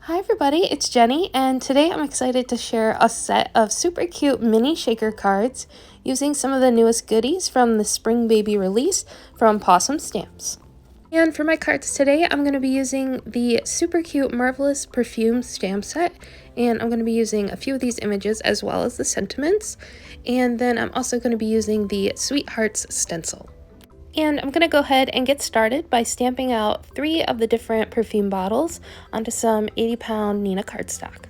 Hi everybody, it's Jenny, and today I'm excited to share a set of super cute mini shaker cards using some of the newest goodies from the Spring Baby release from Pawsome Stamps. And for my cards today, I'm going to be using the super cute Marvelous Perfumes stamp set, and I'm going to be using a few of these images as well as the sentiments, and then I'm also going to be using the Sweethearts stencil. And I'm going to go ahead and get started by stamping out 3 of the different perfume bottles onto some 80-pound Nina cardstock.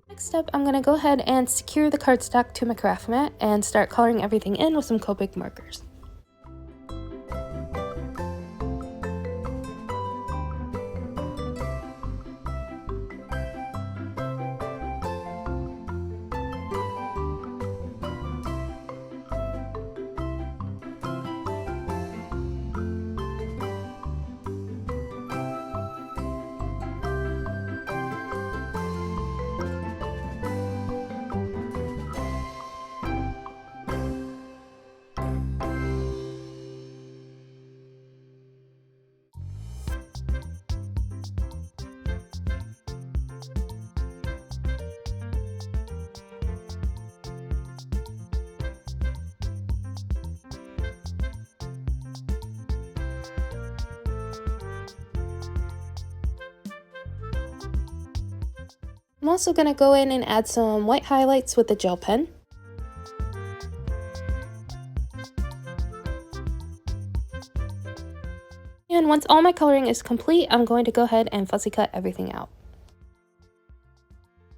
Next up, I'm going to go ahead and secure the cardstock to my craft mat and start coloring everything in with some Copic markers. I'm also going to go in and add some white highlights with the gel pen. And once all my coloring is complete, I'm going to go ahead and fussy cut everything out.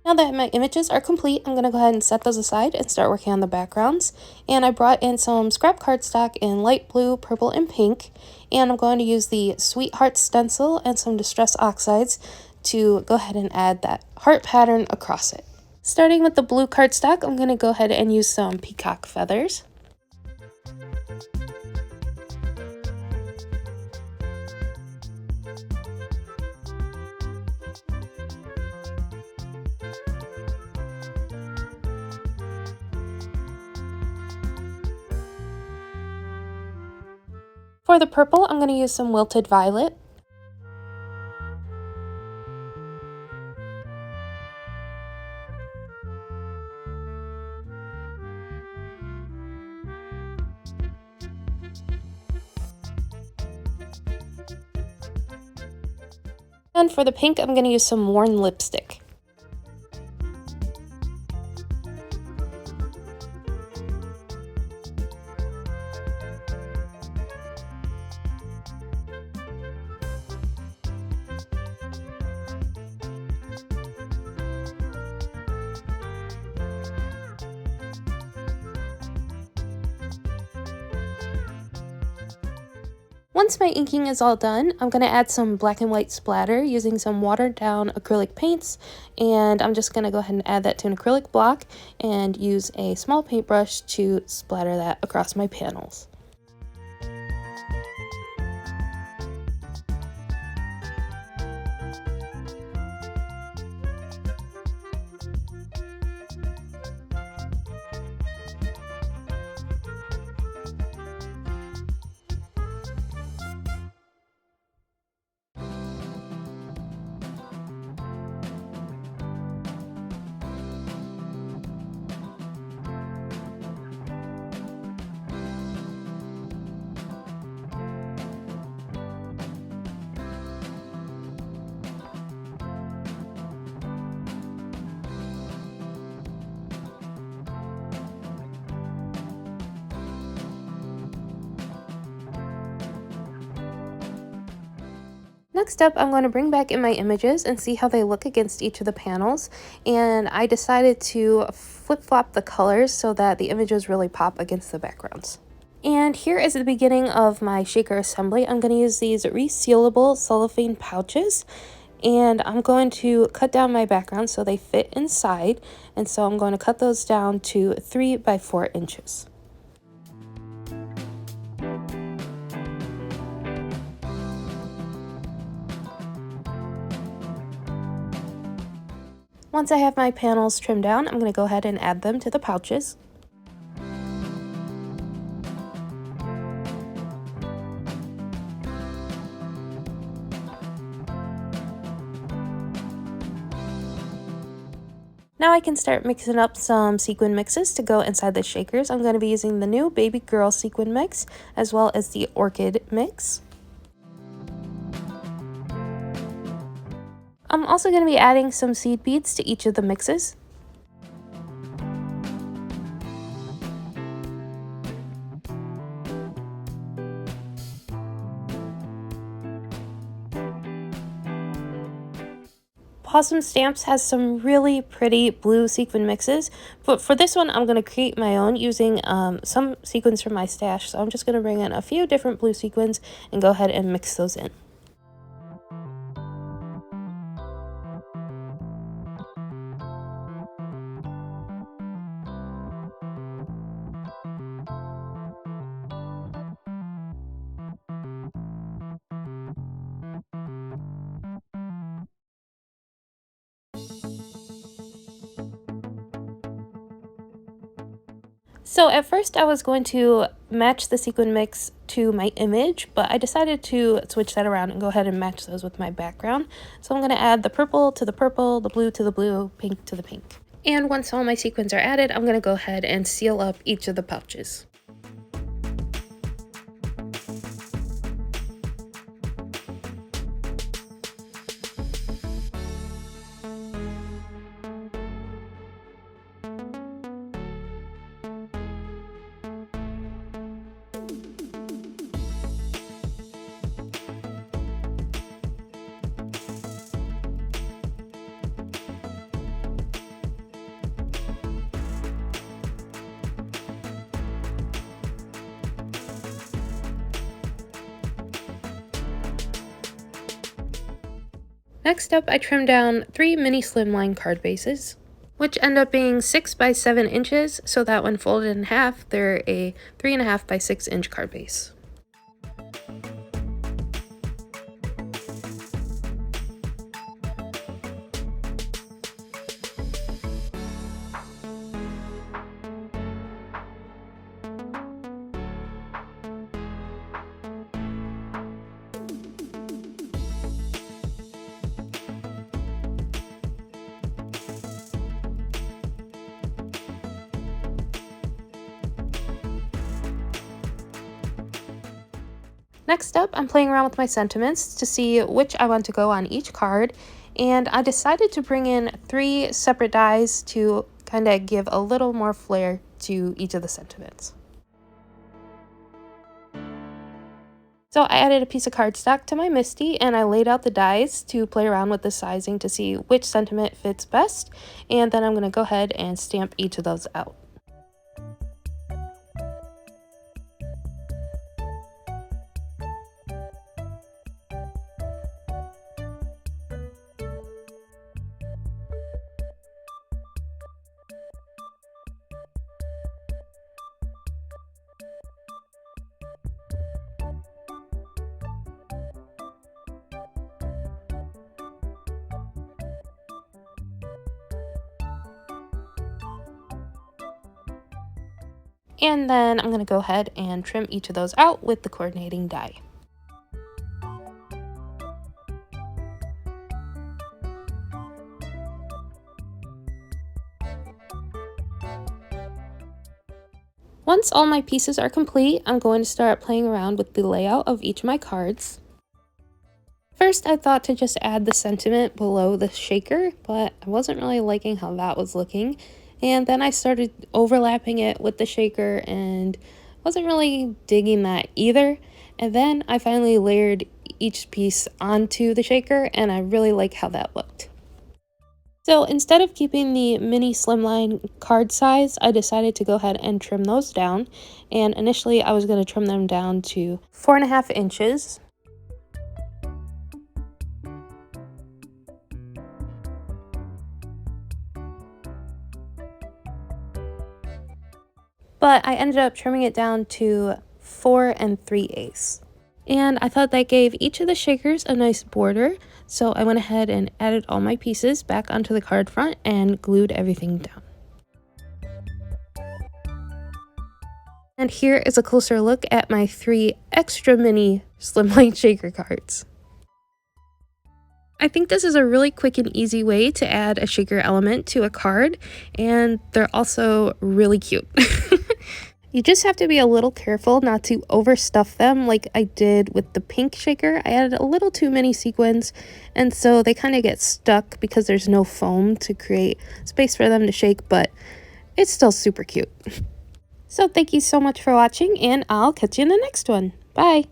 Now that my images are complete, I'm going to go ahead and set those aside and start working on the backgrounds. And I brought in some scrap cardstock in light blue, purple, and pink. And I'm going to use the Sweetheart stencil and some Distress Oxides to go ahead and add that heart pattern across it. Starting with the blue cardstock, I'm going to go ahead and use some peacock feathers. For the purple, I'm going to use some wilted violet. And for the pink, I'm going to use some worn lipstick. Once my inking is all done, I'm going to add some black and white splatter using some watered down acrylic paints, and I'm just going to go ahead and add that to an acrylic block and use a small paintbrush to splatter that across my panels. Next up, I'm going to bring back in my images and see how they look against each of the panels. And I decided to flip-flop the colors so that the images really pop against the backgrounds. And here is the beginning of my shaker assembly. I'm going to use these resealable cellophane pouches. And I'm going to cut down my background so they fit inside. And so I'm going to cut those down to 3 by 4 inches. Once I have my panels trimmed down, I'm going to go ahead and add them to the pouches. Now I can start mixing up some sequin mixes to go inside the shakers. I'm going to be using the new Baby Girl sequin mix as well as the Orchid mix. I'm also going to be adding some seed beads to each of the mixes. Pawsome Stamps has some really pretty blue sequin mixes, but for this one I'm going to create my own using some sequins from my stash. So I'm just going to bring in a few different blue sequins and go ahead and mix those in. So at first I was going to match the sequin mix to my image, but I decided to switch that around and go ahead and match those with my background. So I'm going to add the purple to the purple, the blue to the blue, pink to the pink. And once all my sequins are added, I'm going to go ahead and seal up each of the pouches. Next up, I trimmed down 3 mini slimline card bases, which end up being 6 by 7 inches, so that when folded in half, they're a 3.5 by 6 inch card base. Next up, I'm playing around with my sentiments to see which I want to go on each card, and I decided to bring in 3 separate dies to kind of give a little more flair to each of the sentiments. So I added a piece of cardstock to my Misty, and I laid out the dies to play around with the sizing to see which sentiment fits best, and then I'm going to go ahead and stamp each of those out. And then I'm going to go ahead and trim each of those out with the coordinating die. Once all my pieces are complete, I'm going to start playing around with the layout of each of my cards. First, I thought to just add the sentiment below the shaker, but I wasn't really liking how that was looking. And then I started overlapping it with the shaker and wasn't really digging that either. And then I finally layered each piece onto the shaker, and I really like how that looked. So instead of keeping the mini slimline card size, I decided to go ahead and trim those down. And initially I was going to trim them down to 4.5 inches. But I ended up trimming it down to 4 3/8. And I thought that gave each of the shakers a nice border, so I went ahead and added all my pieces back onto the card front and glued everything down. And here is a closer look at my 3 extra mini slimline shaker cards. I think this is a really quick and easy way to add a shaker element to a card, and they're also really cute. You just have to be a little careful not to overstuff them like I did with the pink shaker. I added a little too many sequins, and so they kind of get stuck because there's no foam to create space for them to shake, but it's still super cute. So thank you so much for watching, and I'll catch you in the next one. Bye!